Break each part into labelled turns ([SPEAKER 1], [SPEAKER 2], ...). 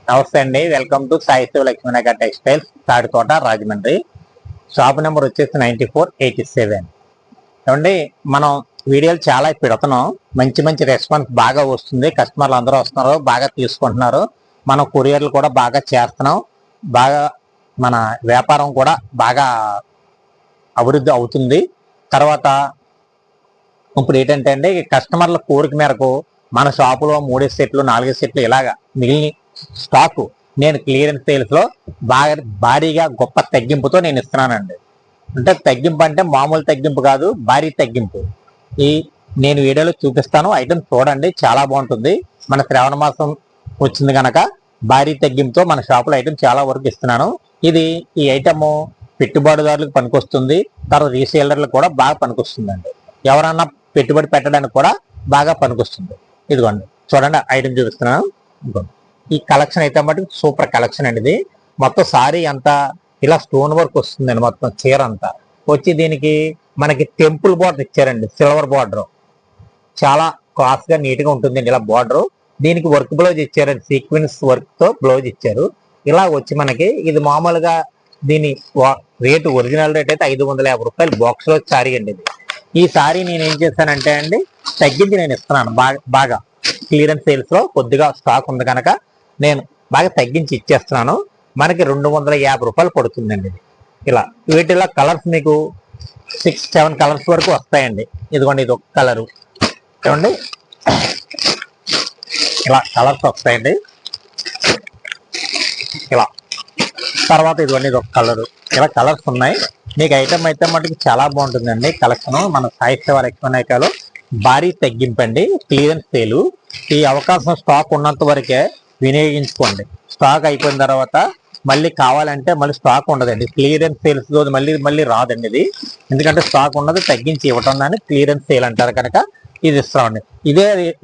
[SPEAKER 1] నమస్తే అండి, welcome to Sai Shiva Lakshminagar textiles, Tadikota, Rajahmundry. Shop number వచ్చేసి 9487. ఏమండి, మనం వీడియోలు చాలా పెడుతున్నాం, మంచి మంచి రెస్పాన్స్ బాగా వస్తుంది. కస్టమర్లు అందరూ వస్తున్నారు, బాగా తీసుకుంటున్నారు. మనం కొరియర్లు కూడా బాగా చేస్తున్నాం. బాగా మన వ్యాపారం కూడా బాగా అభివృద్ధి అవుతుంది. తర్వాత ఇప్పుడు ఏంటంటే అండి, కస్టమర్ల కోరిక మేరకు మన షాపులో 3 సెట్లు 4 సెట్లు ఇలాగా మిగిలిన స్టాక్ నేను క్లియరెన్స్ సేల్స్ లో బాగా భారీగా గొప్ప తగ్గింపుతో నేను ఇస్తున్నానండి. అంటే తగ్గింపు అంటే మామూలు తగ్గింపు కాదు, భారీ తగ్గింపు. ఈ నేను వీడియోలో చూపిస్తాను, ఐటమ్ చూడండి, చాలా బాగుంటుంది. మన శ్రావణ మాసం వచ్చింది కనుక భారీ తగ్గింపుతో మన షాపులో ఐటమ్ చాలా వరకు ఇస్తున్నాను. ఈ ఐటమ్ పెట్టుబడిదారులకు పనికొస్తుంది, తర్వాత రీసేలర్లకు కూడా బాగా పనికొస్తుందండి. ఎవరన్నా పెట్టుబడి పెట్టడానికి కూడా బాగా పనికొస్తుంది. ఇదిగోండి చూడండి, ఐటమ్ చూపిస్తున్నాను. ఇదిగోండి, ఈ కలెక్షన్ అయితే మటుకు సూపర్ కలెక్షన్ అండి. ఇది మొత్తం సారీ అంతా ఇలా స్టోన్ వర్క్ వస్తుందండి. మొత్తం చీర అంతా వచ్చి దీనికి మనకి టెంపుల్ బార్డర్ ఇచ్చారండి, సిల్వర్ బార్డర్. చాలా క్లాస్ గా నీట్ గా ఉంటుందండి ఇలా బార్డర్. దీనికి వర్క్ బ్లౌజ్ ఇచ్చారండి, సీక్వెన్స్ వర్క్ తో బ్లౌజ్ ఇచ్చారు. ఇలా వచ్చి మనకి ఇది మామూలుగా దీని రేటు ఒరిజినల్ రేట్ అయితే 550 రూపాయలు బాక్స్ లో సారీ అండి. ఇది ఈ సారీ నేను ఏం చేశానంటే అండి, తగ్గించి నేను ఇస్తున్నాను. బాగా క్లియరెన్స్ సేల్స్ లో కొద్దిగా స్టాక్ ఉంది కనుక నేను బాగా తగ్గించి ఇచ్చేస్తున్నాను. మనకి 250 రూపాయలు పడుతుందండి. ఇలా వీటిలో కలర్స్ మీకు 6-7 కలర్స్ వరకు వస్తాయండి. ఇదిగోండి, ఇది ఒక కలరు చూడండి, ఇలా కలర్స్ వస్తాయండి. ఇలా తర్వాత ఇదిగోండి, ఇది ఒక కలరు. ఇలా కలర్స్ ఉన్నాయి. మీకు ఐటమ్ అయితే మటుకు చాలా బాగుంటుందండి. కలెక్షన్ మన సాయి శివ లక్ష్మీనగర్లో భారీ తగ్గింపండి, క్లియరెన్స్ సేలు. ఈ అవకాశం స్టాక్ ఉన్నంత వరకే వినియోగించుకోండి. స్టాక్ అయిపోయిన తర్వాత మళ్ళీ కావాలంటే మళ్ళీ స్టాక్ ఉండదండి. క్లియరెన్స్ సేల్స్ మళ్ళీ రాదండి ఇది. ఎందుకంటే స్టాక్ ఉన్నది తగ్గించి ఇవ్వటం దాన్ని క్లియరెన్స్ సేల్ అంటారు కనుక ఇది ఇస్తామండి.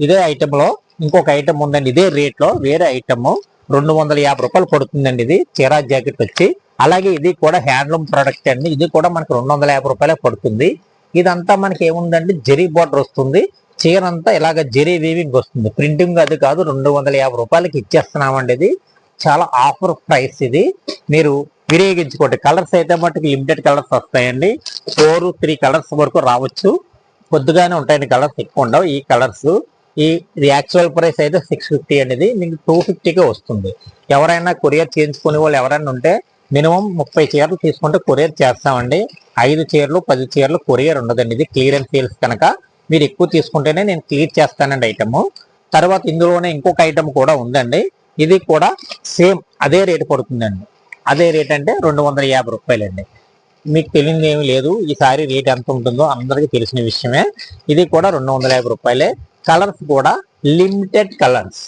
[SPEAKER 1] ఇదే ఐటమ్ లో ఇంకొక ఐటమ్ ఉందండి, ఇదే రేట్ లో వేరే ఐటమ్ 250 రూపాయలు పడుతుందండి. ఇది చీరా జాకెట్ వచ్చి, అలాగే ఇది కూడా హ్యాండ్లూమ్ ప్రొడక్ట్ అండి. ఇది కూడా మనకి 250 రూపాయలే పడుతుంది. ఇదంతా మనకి ఏముందండి, జరీ బార్డర్ వస్తుంది. చీర అంతా ఇలాగ జరీ వీవింగ్ వస్తుంది. ప్రింటింగ్ అది కాదు, 250 రూపాయలకి ఇచ్చేస్తున్నామండి. ఇది చాలా ఆఫర్ ప్రైస్. ఇది మీరు వినియోగించుకోండి. కలర్స్ అయితే మటుకు లిమిటెడ్ కలర్స్ వస్తాయండి. 4-3 కలర్స్ వరకు రావచ్చు. కొద్దిగానే ఉంటాయండి, కలర్స్ ఎక్కువ ఉండవు. ఈ కలర్స్ ఇది యాక్చువల్ ప్రైస్ అయితే 650 అనేది మీకు 250కే వస్తుంది. ఎవరైనా కొరియర్ చేయించుకునే వాళ్ళు ఎవరైనా ఉంటే మినిమం 30 చీరలు తీసుకుంటే కొరియర్ చేస్తామండి. 5 చీరలు 10 చీరలు కొరియర్ ఉండదండి. ఇది క్లియరెన్స్ సేల్స్ కనుక మీరు ఎక్కువ తీసుకుంటేనే నేను క్లియర్ చేస్తానండి ఐటమ్. తర్వాత ఇందులోనే ఇంకొక ఐటమ్ కూడా ఉందండి. ఇది కూడా సేమ్ అదే రేటు పడుతుందండి. అదే రేట్ అంటే 250 రూపాయలండి. మీకు తెలియదు ఏమి లేదు, ఈ సారీ రేట్ ఎంత ఉంటుందో అందరికీ తెలిసిన విషయమే. ఇది కూడా 250 రూపాయలే. కలర్స్ కూడా లిమిటెడ్ కలర్స్,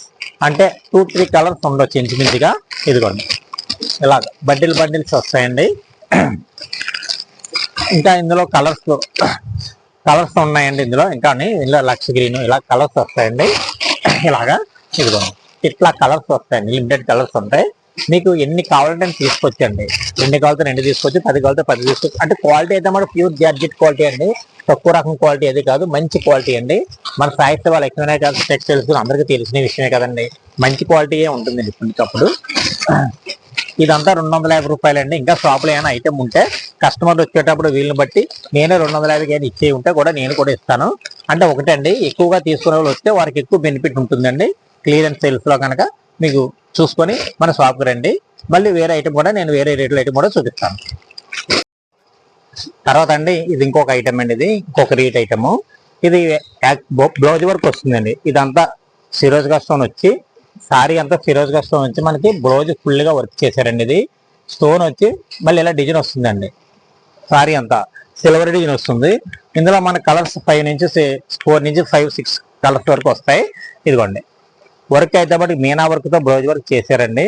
[SPEAKER 1] అంటే 2-3 కలర్స్ ఉండొచ్చు ఇంచుమించుగా. ఇదిగోండి, ఇలాగ బండిల్స్ వస్తాయండి. ఇంకా ఇందులో కలర్స్ ఉన్నాయండి. ఇందులో లక్ష గ్రీన్ ఇలా కలర్స్ వస్తాయండి. ఇలాగా ఇదిగోండి, ఇట్లా కలర్స్ వస్తాయండి. లిమిటెడ్ కలర్స్ ఉంటాయి. మీకు ఎన్ని కావాలంటే తీసుకొచ్చండి. 2 కావాలితే 2 తీసుకోవచ్చు, 10 కావాలితే 10 తీసుకోవచ్చు. అంటే క్వాలిటీ అయితే మన ప్యూర్ జార్జెట్ క్వాలిటీ అండి, తక్కువ రకం క్వాలిటీ అది కాదు, మంచి క్వాలిటీ అండి. మన సాయి శివ లక్ష్మీనగర్ టెక్స్టైల్స్ అందరికీ తెలిసిన విషయమే కదండి, మంచి క్వాలిటీయే ఉంటుందండి ఇప్పటికప్పుడు. ఇదంతా 250 రూపాయలండి. ఇంకా షాపులో ఏమైనా ఐటమ్ ఉంటే కస్టమర్లు వచ్చేటప్పుడు వీళ్ళని బట్టి నేనే 250కి ఏమైనా ఇచ్చే ఉంటే కూడా నేను కూడా ఇస్తాను. అంటే ఒకటండి, ఎక్కువగా తీసుకునే వాళ్ళు వస్తే వారికి ఎక్కువ బెనిఫిట్ ఉంటుందండి. క్లియరెన్స్ సేల్స్ లో కనుక మీకు చూసుకొని మన షాప్కి రండి. మళ్ళీ వేరే ఐటమ్ కూడా నేను వేరే రేట్లో ఐటమ్ కూడా చూపిస్తాను. తర్వాత అండి, ఇది ఇంకొక ఐటమ్ అండి. ఇది ఇంకొక రేట్ ఐటమ్. ఇది బ్లౌజ్ వర్క్ వస్తుందండి. ఇదంతా సిరోజ్గా స్టోన్ వచ్చి, సారీ అంతా ఫిరోజ్గా స్టోన్ వచ్చి మనకి బ్లౌజ్ ఫుల్ గా వర్క్ చేశారండి. ఇది స్టోన్ వచ్చి మళ్ళీ ఇలా డిజైన్ వస్తుందండి. సారీ అంతా సిల్వర్ డిజైన్ వస్తుంది. ఇందులో మన కలర్స్ 4 నుంచి 5-6 కలర్స్ వరకు వస్తాయి. ఇదిగోండి, వర్క్ అయితే బట్టి మీనా వర్క్ తో బ్లౌజ్ వర్క్ చేశారండి.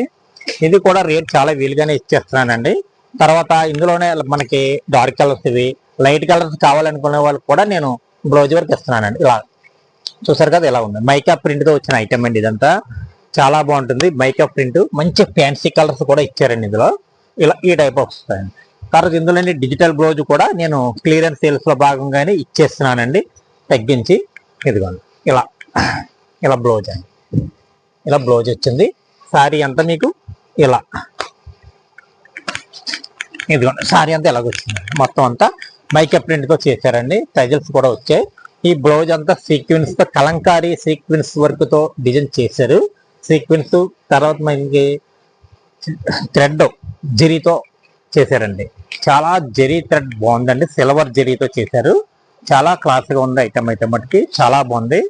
[SPEAKER 1] ఇది కూడా రేట్ చాలా వీలుగానే ఇచ్చేస్తున్నానండి. తర్వాత ఇందులోనే మనకి డార్క్ కలర్స్, ఇవి లైట్ కలర్స్ కావాలనుకునే వాళ్ళకి కూడా నేను బ్లౌజ్ వర్క్ ఇస్తున్నానండి. ఇలా చూసారు కదా, ఇలా ఉంది. మైకా ప్రింట్ తో వచ్చిన ఐటమ్ అండి. ఇదంతా చాలా బాగుంటుంది. మైకా ప్రింట్, మంచి ఫ్యాన్సీ కలర్స్ కూడా ఇచ్చారండి ఇందులో. ఇలా ఈ టైప్ వస్తాయండి. తర్వాత ఇందులోని డిజిటల్ బ్లౌజ్ కూడా నేను క్లియరెన్స్ సేల్స్ లో భాగంగానే ఇచ్చేస్తున్నానండి తగ్గించి. ఇదిగోండి, ఇలా బ్లౌజ్ అండి. ఇలా బ్లౌజ్ వచ్చింది. సారీ అంతా మీకు ఇలా, ఇదిగోండి సారీ అంతా ఎలాగొచ్చింది, మొత్తం అంతా మైకా ప్రింట్ తో చేశారండి. టైజల్స్ కూడా వచ్చాయి. ఈ బ్లౌజ్ అంతా సీక్వెన్స్ తో కలంకారీ సీక్వెన్స్ వర్క్ తో డిజైన్ చేశారు. సీక్వెన్స్ తర్వాత మనకి థ్రెడ్ జరీతో చేశారండి. చాలా జరీ థ్రెడ్ బాగుందండి, సిల్వర్ జరీతో చేశారు. చాలా క్లాస్ గా ఉంది ఐటమ్ అయితే మటుకి చాలా బాగుంది.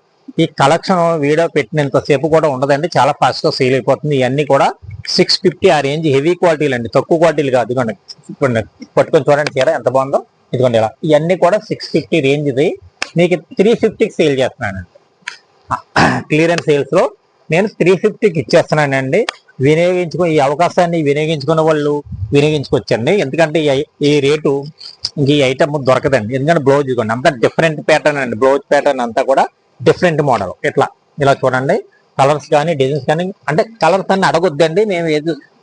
[SPEAKER 1] ఈ కలెక్షన్ వీడియో పెట్టినంతసేపు కూడా ఉండదండి, చాలా ఫాస్ట్ గా సేల్ అయిపోతుంది. ఇవన్నీ కూడా 650 ఆ రేంజ్, హెవీ క్వాలిటీలు అండి, తక్కువ క్వాలిటీలు కాదు. ఇదిగోండి పట్టుకొని చూడండి చీర ఎంత బాగుందో. ఇదిగోండి ఇలా ఇవన్నీ కూడా 650 రేంజ్ ఇది, మీకు 350కి సేల్ చేస్తున్నానండి. క్లియరెన్స్ సేల్స్ లో నేను 350కి ఇచ్చేస్తున్నానండి. ఈ అవకాశాన్ని వినియోగించుకున్న వాళ్ళు వినియోగించుకోవచ్చండి. ఎందుకంటే ఈ రేటు ఇంక ఈ ఐటమ్ దొరకదండి. ఎందుకంటే బ్లౌజ్ ఇదిగోండి అంతా డిఫరెంట్ ప్యాటర్న్ అండి, బ్లౌజ్ ప్యాటర్న్ అంతా కూడా డిఫరెంట్ మోడల్. ఇలా చూడండి, కలర్స్ కానీ డిజైన్స్ కానీ, అంటే కలర్స్ అన్ని అడగొద్దండి,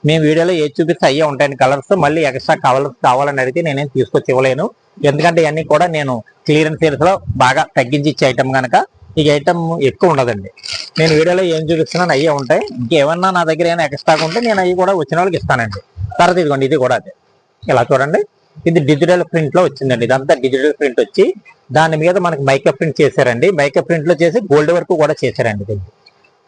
[SPEAKER 1] మేము వీడియోలో ఏది చూపిస్తే అయ్యే ఉంటాయండి కలర్స్. మళ్ళీ ఎక్స్ట్రా కలర్స్ కావాలని అడిగితే నేనేం తీసుకొచ్చి ఇవ్వలేను. ఎందుకంటే ఇవన్నీ కూడా నేను క్లియరెన్స్ సేల్స్ లో బాగా తగ్గించి ఇచ్చే ఐటమ్ కనుక ఈ ఐటమ్ ఎక్కువ ఉండదండి. నేను వీడియోలో ఏం చూపిస్తున్నాను అయ్యే ఉంటాయి. ఇంకేమన్నా నా దగ్గర ఏమైనా ఎక్స్ట్రాగా ఉంటే నేను అవి కూడా వచ్చిన వాళ్ళకి ఇస్తానండి. తర్వాత ఇదిగోండి ఇది కూడా అదే, ఇలా చూడండి, ఇది డిజిటల్ ప్రింట్ లో వచ్చిందండి. ఇదంతా డిజిటల్ ప్రింట్ వచ్చి దాని మీద మనకి మైకా ప్రింట్ చేశారండి. మైకా ప్రింట్ లో చేసి గోల్డ్ వర్క్ కూడా చేశారండి. దీనికి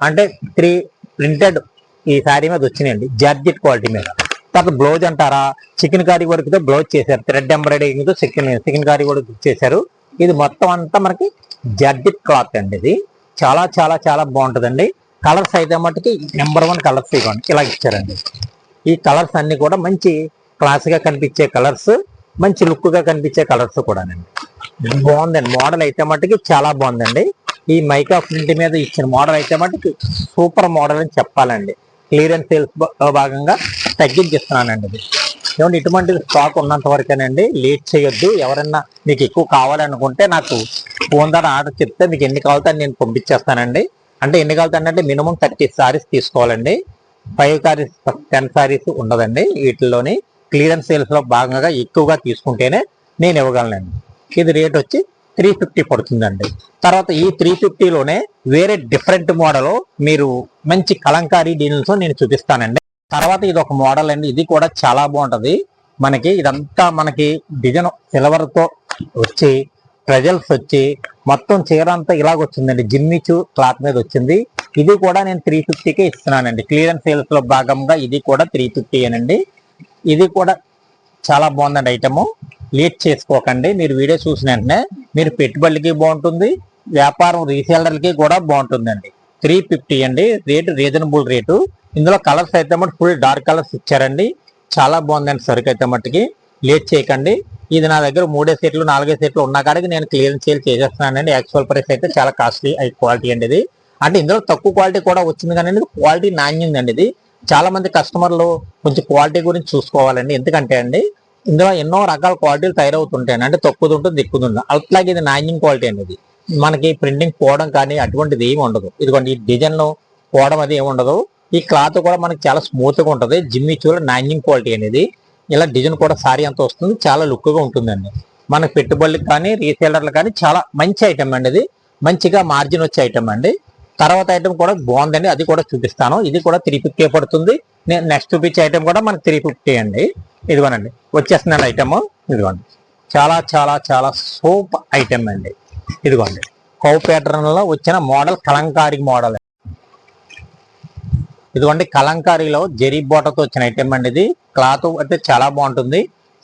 [SPEAKER 1] అంటే 3 ప్రింటెడ్ ఈ శారీ మీద వచ్చినాయండి, జార్జెట్ క్వాలిటీ మీద. తర్వాత బ్లౌజ్ అంటారా, చికెన్ కారీ వర్క్ తో బ్లౌజ్ చేశారు, థ్రెడ్ ఎంబ్రాయిడరింగ్ తో చికెన్ కారీ వర్క్ చేశారు. ఇది మొత్తం అంతా మనకి జార్జెట్ క్లాత్ అండి. ఇది చాలా చాలా చాలా బాగుంటుందండి. కలర్స్ అయితే మట్టుకి నెంబర్ 1 కలర్స్ ఇవ్వండి, ఇలా ఇచ్చారండి. ఈ కలర్స్ అన్ని కూడా మంచి క్లాస్ గా కనిపించే కలర్స్, మంచి లుక్ గా కనిపించే కలర్స్ కూడానండి. బాగుందండి మోడల్ అయితే మట్టుకి చాలా బాగుందండి. ఈ మైకా ప్రింట్ మీద ఇచ్చిన మోడల్ అయితే మటుకి సూపర్ మోడల్ అని చెప్పాలండి. క్లియరెన్స్ సేల్స్ భాగంగా తగ్గించిస్తున్నానండి. ఇది ఏమంటే ఇటువంటి స్టాక్ ఉన్నంత వరకేనండి, లేట్ చేయొద్దు. ఎవరన్నా మీకు ఎక్కువ కావాలనుకుంటే నాకు ఫోన్ ద్వారా ఆర్డర్ చెప్తే మీకు ఎన్ని కావాలితే నేను పంపించేస్తానండి. అంటే ఎన్ని కావాలంటే మినిమం 30 సారీస్ తీసుకోవాలండి. 5 సారీస్ 10 సారీస్ ఉండదండి. వీటిల్లోని క్లియరెన్స్ సేల్స్ లో భాగంగా ఎక్కువగా తీసుకుంటేనే నేను ఇవ్వగలనండి. ఇది రేట్ వచ్చి 350 పడుతుందండి. తర్వాత ఈ 350లోనే వేరే డిఫరెంట్ మోడల్ మీరు మంచి కలంకారీ డిజైన్స్ నేను చూపిస్తానండి. తర్వాత ఇది ఒక మోడల్ అండి, ఇది కూడా చాలా బాగుంటది. మనకి ఇదంతా మనకి డిజైన్ సిల్వర్ తో వచ్చి ట్రెజల్స్ వచ్చి మొత్తం చీర అంతా ఇలాగ వచ్చిందండి, జిమ్మిచు క్లాత్ మీద వచ్చింది. ఇది కూడా నేను 350కే ఇస్తున్నానండి. క్లియరెన్స్ సేల్స్ లో భాగంగా ఇది కూడా 350 అనండి. ఇది కూడా చాలా బాగుందండి ఐటమ్. లేట్ చేసుకోకండి, మీరు వీడియో చూసిన వెంటనే మీరు పెట్టుబడులకి బాగుంటుంది, వ్యాపారం రీసేలర్లకి కూడా బాగుంటుందండి. 350 అండి రేటు, రీజనబుల్ రేటు. ఇందులో కలర్స్ అయితే మటు ఫుల్ డార్క్ కలర్స్ ఇచ్చారండి. చాలా బాగుందండి సరుకు అయితే మట్టుకి. లేట్ చేయకండి. ఇది నా దగ్గర 3 సెట్లు 4 సెట్లు ఉన్న కాడికి నేను క్లియరెన్స్ సేల్ చేసేస్తున్నానండి. యాక్చువల్ ప్రైస్ అయితే చాలా కాస్ట్లీ క్వాలిటీ అండి ఇది. అంటే ఇందులో తక్కువ క్వాలిటీ కూడా వచ్చింది కానీ క్వాలిటీ నాణ్యందండి. ఇది చాలా మంది కస్టమర్లు కొంచెం క్వాలిటీ గురించి చూసుకోవాలండి. ఎందుకంటే అండి ఇందులో ఎన్నో రకాల క్వాలిటీలు తయారవుతుంటాయండి. అంటే తక్కువది ఉంటుంది, ఎక్కువది ఉంటుంది. అట్లాగే ఇది నాణ్యం క్వాలిటీ అనేది. మనకి ప్రింటింగ్ పోవడం కానీ అటువంటిది ఏమి ఉండదు. ఇదిగోండి ఈ డిజైన్ పోవడం అది ఏమి ఉండదు. ఈ క్లాత్ కూడా మనకి చాలా స్మూత్ గా ఉంటుంది. జిమ్మి చూడ నాణ్యం క్వాలిటీ అనేది. ఇలా డిజైన్ కూడా సారీ అంతా వస్తుంది, చాలా లుక్ గా ఉంటుందండి. మనకి పెట్టుబడులకు కానీ రీసేలర్లు కానీ చాలా మంచి ఐటమ్ అండి. ఇది మంచిగా మార్జిన్ వచ్చే ఐటమ్ అండి. తర్వాత ఐటమ్ కూడా బాగుందండి, అది కూడా చూపిస్తాను. ఇది కూడా 350 పడుతుంది. నేను నెక్స్ట్ చూపించే ఐటమ్ కూడా మనకి 350 అండి. ఇదిగోనండి వచ్చేస్తున్నాను ఐటమ్. ఇదిగోండి చాలా చాలా చాలా సూపర్ ఐటమ్ అండి. ఇదిగోండి కౌ ప్యాటర్న్ లో వచ్చిన మోడల్, కలంకారీ మోడల్. ఇదిగోండి కలంకారీలో జరీ బోటతో వచ్చిన ఐటమ్ అండి. ఇది క్లాత్ అయితే చాలా బాగుంటుంది.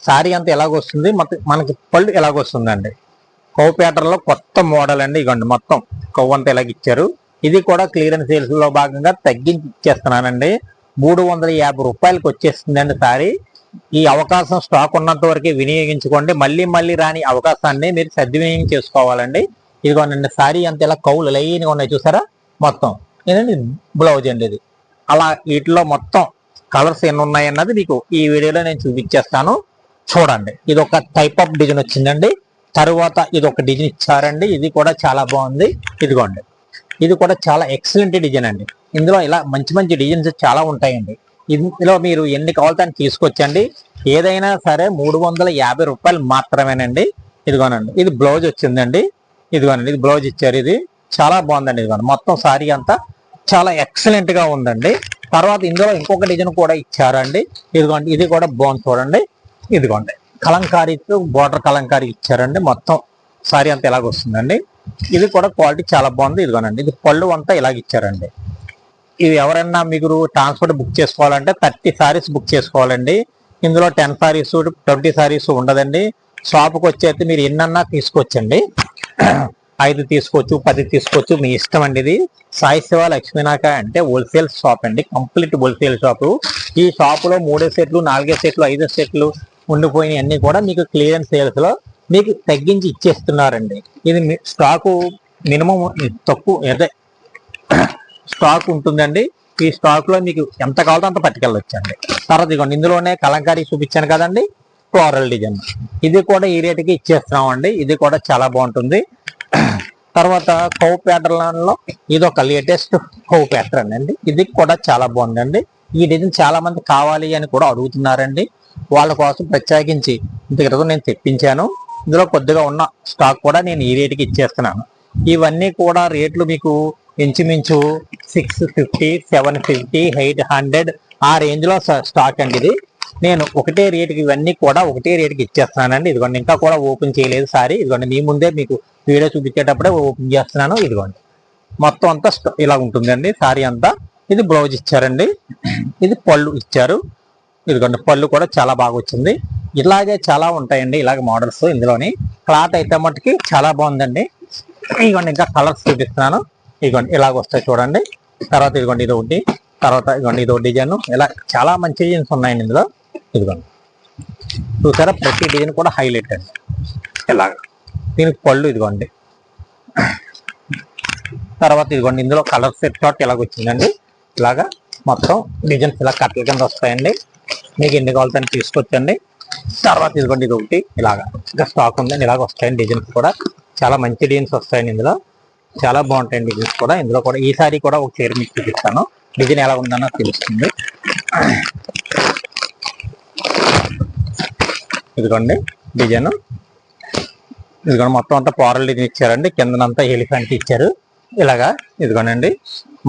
[SPEAKER 1] సారీ అంతా ఎలాగొస్తుంది, మనకి పళ్ళు ఎలాగొస్తుందండి. కౌ ప్యాటర్న్ లో కొత్త మోడల్ అండి. ఇదిగోండి మొత్తం కౌ అంతా ఎలాగ ఇచ్చారు. ఇది కూడా క్లియరెన్స్ సేల్స్ లో భాగంగా తగ్గించి ఇచ్చేస్తున్నానండి. 350 రూపాయలకి వచ్చేస్తుందండి సారీ. ఈ అవకాశం స్టాక్ ఉన్నంత వరకు వినియోగించుకోండి. మళ్ళీ మళ్ళీ రాని అవకాశాన్ని మీరు సద్వినియోగం చేసుకోవాలండి. ఇదిగోనండి సారీ అంతా ఇలా కౌలు లైన్గా ఉన్నాయి చూసారా, మొత్తం ఏదండి బ్లౌజ్ అండి ఇది. అలా వీటిలో మొత్తం కలర్స్ ఎన్ని ఉన్నాయన్నది మీకు ఈ వీడియోలో నేను చూపించేస్తాను, చూడండి. ఇది ఒక టైప్ ఆఫ్ డిజైన్ వచ్చిందండి. తరువాత ఇది ఒక డిజైన్ ఇచ్చారండి, ఇది కూడా చాలా బాగుంది. ఇదిగోండి ఇది కూడా చాలా ఎక్సలెంట్ డిజైన్ అండి. ఇందులో ఇలా మంచి మంచి డిజైన్స్ చాలా ఉంటాయండి. ఇందులో మీరు ఎన్ని కావాలితే అని తీసుకొచ్చండి. ఏదైనా సరే 350 రూపాయలు మాత్రమేనండి. ఇదిగోనండి ఇది బ్లౌజ్ వచ్చిందండి. ఇదిగోనండి ఇది బ్లౌజ్ ఇచ్చారు. ఇది చాలా బాగుందండి. ఇదిగోండి మొత్తం సారీ అంతా చాలా ఎక్సలెంట్ గా ఉందండి. తర్వాత ఇందులో ఇంకొక డిజైన్ కూడా ఇచ్చారండి. ఇదిగోండి, ఇది కూడా బాగుంది చూడండి. ఇదిగోండి కలంకారీతో బోర్డర్ కలంకారీ ఇచ్చారండి. మొత్తం సారీ అంతా ఇలాగ వస్తుందండి. ఇది కూడా క్వాలిటీ చాలా బాగుంది. ఇదిగోనండి, ఇది పళ్ళు అంతా ఇలాగ ఇచ్చారండి. ఇది ఎవరైనా మీకు ట్రాన్స్పోర్ట్ బుక్ చేసుకోవాలంటే 30 సారీస్ బుక్ చేసుకోవాలండి. ఇందులో 10 సారీస్ 20 సారీస్ ఉండదండి. షాప్కి వచ్చేస్తే మీరు ఎన్నన్నా తీసుకోవచ్చండి. 5 తీసుకోవచ్చు, 10 తీసుకోవచ్చు, మీ ఇష్టం అండి. ఇది సాయి శివ లక్ష్మీనాక అంటే హోల్సేల్ షాప్ అండి, కంప్లీట్ హోల్సేల్ షాపు. ఈ షాపులో 3 సెట్లు 4 సెట్లు 5 సెట్లు ఉండిపోయినాయి అన్ని కూడా మీకు క్లియరెన్స్ సేల్స్ లో మీకు తగ్గించి ఇచ్చేస్తున్నారండి. ఇది స్టాకు మినిమం తక్కువ అదే స్టాక్ ఉంటుందండి. ఈ స్టాక్ లో మీకు ఎంత కావాలో అంత పట్టుకెళ్ళొచ్చండి. తర్వాత ఇదిగోండి, ఇందులోనే కలంకారీ చూపించాను కదండి, ఫ్లోరల్ డిజైన్. ఇది కూడా ఈ రేటుకి ఇచ్చేస్తున్నామండి. ఇది కూడా చాలా బాగుంటుంది. తర్వాత కౌ ప్యాటర్న్ లో ఇది ఒక లేటెస్ట్ కౌ ప్యాటర్న్ అండి. ఇది కూడా చాలా బాగుందండి. ఈ డిజైన్ చాలా మంది కావాలి అని కూడా అడుగుతున్నారండి. వాళ్ళ కోసం ప్రత్యేకించి ఇంత క్రితం నేను తెప్పించాను. ఇందులో కొద్దిగా ఉన్న స్టాక్ కూడా నేను ఈ రేటుకి ఇచ్చేస్తున్నాను. ఇవన్నీ కూడా రేట్లు మీకు ఇంచుమించు 650, 750, 800 ఆ రేంజ్ లో స్టాక్ అండి. ఇది నేను ఒకటే రేటుకి ఇవన్నీ కూడా ఒకటే రేటుకి ఇచ్చేస్తున్నానండి. ఇదిగోండి, ఇంకా కూడా ఓపెన్ చేయలేదు సారీ. ఇదిగోండి, మీ ముందే మీకు వీడియో చూపించేటప్పుడే ఓపెన్ చేస్తున్నాను. ఇదిగోండి, మొత్తం అంతా ఇలా ఉంటుందండి సారీ అంతా. ఇది బ్లౌజ్ ఇచ్చారండి, ఇది పళ్ళు ఇచ్చారు. ఇదిగోండి, పళ్ళు కూడా చాలా బాగా వచ్చింది. ఇలాగే చాలా ఉంటాయండి ఇలాగే మోడల్స్. ఇందులోని క్లాత్ అయితే మట్టుకి చాలా బాగుందండి. ఇదిగోండి, ఇంకా కలర్స్ చూపిస్తున్నాను. ఇదిగోండి, ఇలాగ వస్తాయి చూడండి. తర్వాత ఇదిగోండి, ఇది ఒకటి. తర్వాత ఇదిగోండి, ఇది ఒక డిజైన్. ఇలా చాలా మంచి డిజైన్స్ ఉన్నాయండి ఇందులో. ఇదిగోండి, చూసారా, ప్రతి డిజైన్ కూడా హైలైట్ అండి. ఇలాగ దీనికి పళ్ళు ఇదిగోండి. తర్వాత ఇదిగోండి, ఇందులో కలర్ సెట్ షాట్ ఇలాగ వచ్చిందండి. ఇలాగా మొత్తం డిజైన్స్ ఇలా కట్టల కింద వస్తాయండి. మీకు ఎన్ని కావాలని తీసుకొచ్చండి. తర్వాత ఇదిగోండి, ఇది ఒకటి. ఇలాగా ఇంకా స్టాక్ ఉందండి. ఇలాగ వస్తాయండి డిజైన్స్ కూడా. చాలా మంచి డిజైన్స్ వస్తాయండి ఇందులో. చాలా బాగుంటాయండి డిజైన్స్ కూడా. ఇందులో కూడా ఈ సారీ కూడా ఒక చీర మీకు చూపిస్తాను. డిజైన్ ఎలా ఉందన్నో తెలుస్తుంది. ఇదిగోండి డిజైన్. ఇదిగోండి, మొత్తం అంతా పోరల్ డిజైన్ ఇచ్చారండి. కిందనంతా ఎలిఫెంట్ ఇచ్చారు. ఇలాగా ఇదిగోనండి,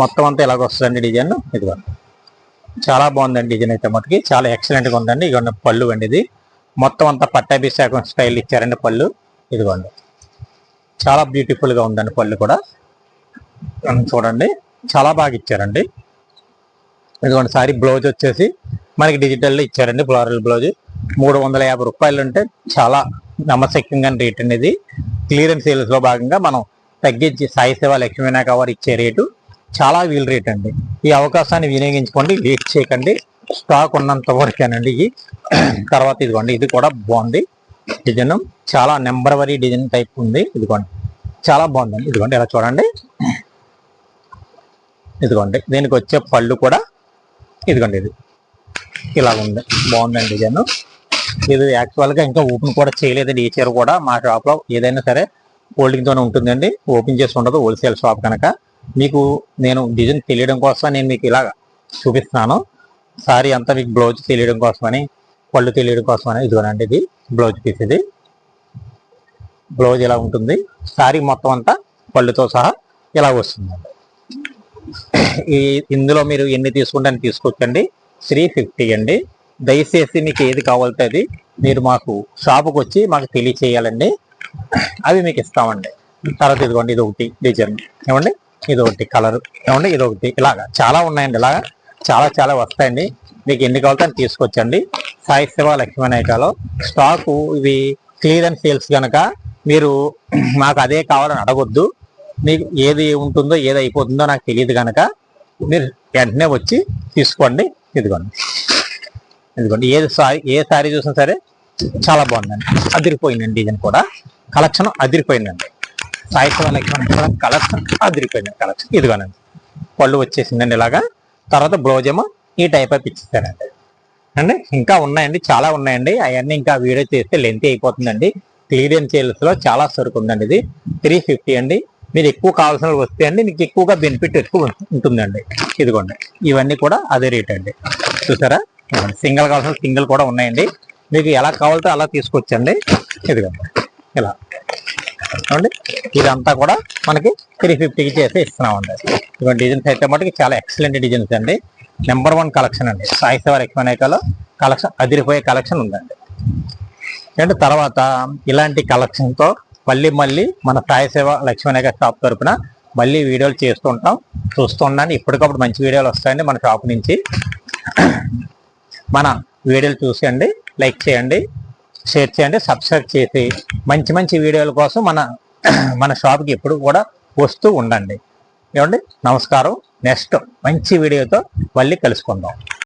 [SPEAKER 1] మొత్తం అంతా ఇలాగ వస్తుందండి డిజైన్. ఇదిగోండి, చాలా బాగుందండి డిజైన్ అయితే మటుకి. చాలా ఎక్సలెంట్ గా ఉందండి. ఇదిగోండి పళ్ళు అండి. ఇది మొత్తం అంతా పట్టాభిషేకం స్టైల్ ఇచ్చారండి పళ్ళు. ఇదిగోండి, చాలా బ్యూటిఫుల్ గా ఉందండి పళ్ళు కూడా. చూడండి, చాలా బాగా ఇచ్చారండి. ఇదిగోండి, సారీ బ్లౌజ్ వచ్చేసి మనకి డిజిటల్లో ఇచ్చారండి. ఫ్లోరల్ బ్లౌజ్ 350 రూపాయలు అంటే చాలా నమ్మశక్యంగా రేట్ అండి. ఇది క్లియరెన్స్ సేల్స్ లో భాగంగా మనం తగ్గించి సాయి సేవ లక్ష్మీనాక వారు ఇచ్చే రేటు చాలా వీల్ రేట్ అండి. ఈ అవకాశాన్ని వినియోగించుకోండి, లేట్ చేయకండి. స్టాక్ ఉన్నంత వరకేనండి ఇది. తర్వాత ఇదిగోండి, ఇది కూడా బాగుంది డిజైన్. చాలా నెంబర్ వరీ డిజైన్ టైప్ ఉంది. ఇదిగోండి, చాలా బాగుందండి. ఇదిగోండి, ఇలా చూడండి. ఇదిగోండి, దీనికి వచ్చే పళ్ళు కూడా ఇదిగోండి, ఇది ఇలా ఉంది. బాగుందండి డిజైన్. ఇది యాక్చువల్ గా ఇంకా ఓపెన్ కూడా చేయలేదండి. ఈ చీర కూడా మా షాప్ లో ఏదైనా సరే హోల్డింగ్ తోనే ఉంటుందండి, ఓపెన్ చేసి ఉండదు. హోల్సేల్ షాప్ కనుక మీకు నేను డిజైన్ తెలియడం కోసం నేను మీకు ఇలాగా చూపిస్తున్నాను. సారీ అంతా మీకు బ్లౌజ్ తెలియడం కోసమని, పళ్ళు తెలియడం కోసమని. ఇదిగోనండి, ఇది బ్లౌజ్ పీస్. ఇది బ్లౌజ్ ఇలా ఉంటుంది. సారీ మొత్తం అంతా పళ్ళుతో సహా ఇలా వస్తుందండి. ఇందులో మీరు ఎన్ని తీసుకుంటే తీసుకోవచ్చండి. 350 అండి. దయచేసి మీకు ఏది కావాలంటే అది మీరు మాకు షాపుకి వచ్చి మాకు తెలియచేయాలండి. అవి మీకు ఇస్తామండి. తర్వాత ఇదిగోండి, ఇది ఒకటి డిజైన్ ఏమండి, ఇది ఒకటి కలర్ ఏమండి, ఇది ఒకటి. ఇలాగా చాలా ఉన్నాయండి. ఇలాగా చాలా చాలా వస్తాయండి. మీకు ఎన్ని కావాలంటే అని తీసుకొచ్చండి. సాయి సేవ లక్ష్మీనాయకలో స్టాకు ఇవి క్లియరెన్స్ సేల్స్ కనుక మీరు మాకు అదే కావాలని అడగొద్దు. మీకు ఏది ఉంటుందో ఏది అయిపోతుందో నాకు తెలియదు కనుక మీరు వెంటనే వచ్చి తీసుకోండి. ఇదిగోండి, ఇదిగోండి, ఏ సారీ చూసినా సరే చాలా బాగుందండి. అదిరిపోయిందండి డిజైన్ కూడా. కలెక్షన్ అదిరిపోయిందండి. సాయి సేవ లక్ష్మీ కలెక్షన్ అదిరిపోయిందండి. కలెక్షన్ ఇదిగోనండి, పళ్ళు వచ్చేసిందండి ఇలాగా. తర్వాత బ్లౌజ్ ఏమో ఈ టైప్ ఆఫ్ ఇచ్చేసానండి అండి. ఇంకా ఉన్నాయండి, చాలా ఉన్నాయండి. అవన్నీ ఇంకా వీడియో చేస్తే లెంత్ అయిపోతుందండి. క్లియరెన్స్ సేల్స్ లో చాలా సరుకు ఉందండి. ఇది 350 అండి. మీరు ఎక్కువ కావాల్సిన వస్తే అండి మీకు ఎక్కువగా బెనిఫిట్ ఎక్కువ ఉంటుందండి. ఇదిగోండి, ఇవన్నీ కూడా అదే రేట్ అండి. చూసారా, సింగిల్ కావాల్సిన సింగిల్ కూడా ఉన్నాయండి. మీకు ఎలా కావాలంటే అలా తీసుకొచ్చండి. ఇదిగోండి, ఇలా చూడండి. ఇదంతా కూడా మనకి 350కి చేసి ఇస్తున్నామండి. ఇదిగోండి, డిజైన్స్ అయితే మటుకు చాలా ఎక్సలెంట్ డిజైన్స్ అండి. నెంబర్ 1 కలెక్షన్ అండి. సాయి సేవ లక్ష్మీనాయకలో కలెక్షన్ అదిరిపోయే కలెక్షన్ ఉందండి. అండ్ తర్వాత ఇలాంటి కలెక్షన్తో మళ్ళీ మన సాయి సేవ లక్ష్మీనాయక షాప్ తరపున మళ్ళీ వీడియోలు చేస్తుంటాం. చూస్తూ ఉండండి. ఇప్పటికప్పుడు మంచి వీడియోలు వస్తాయండి మన షాప్ నుంచి. మన వీడియోలు చూసేయండి, లైక్ చేయండి, షేర్ చేయండి, సబ్స్క్రైబ్ చేసి మంచి వీడియోల కోసం మన షాప్కి ఎప్పుడు కూడా వస్తూ ఉండండి. ఏమండి, నమస్కారం. నెక్స్ట్ మంచి వీడియోతో మళ్ళీ కలుసుకుందాం.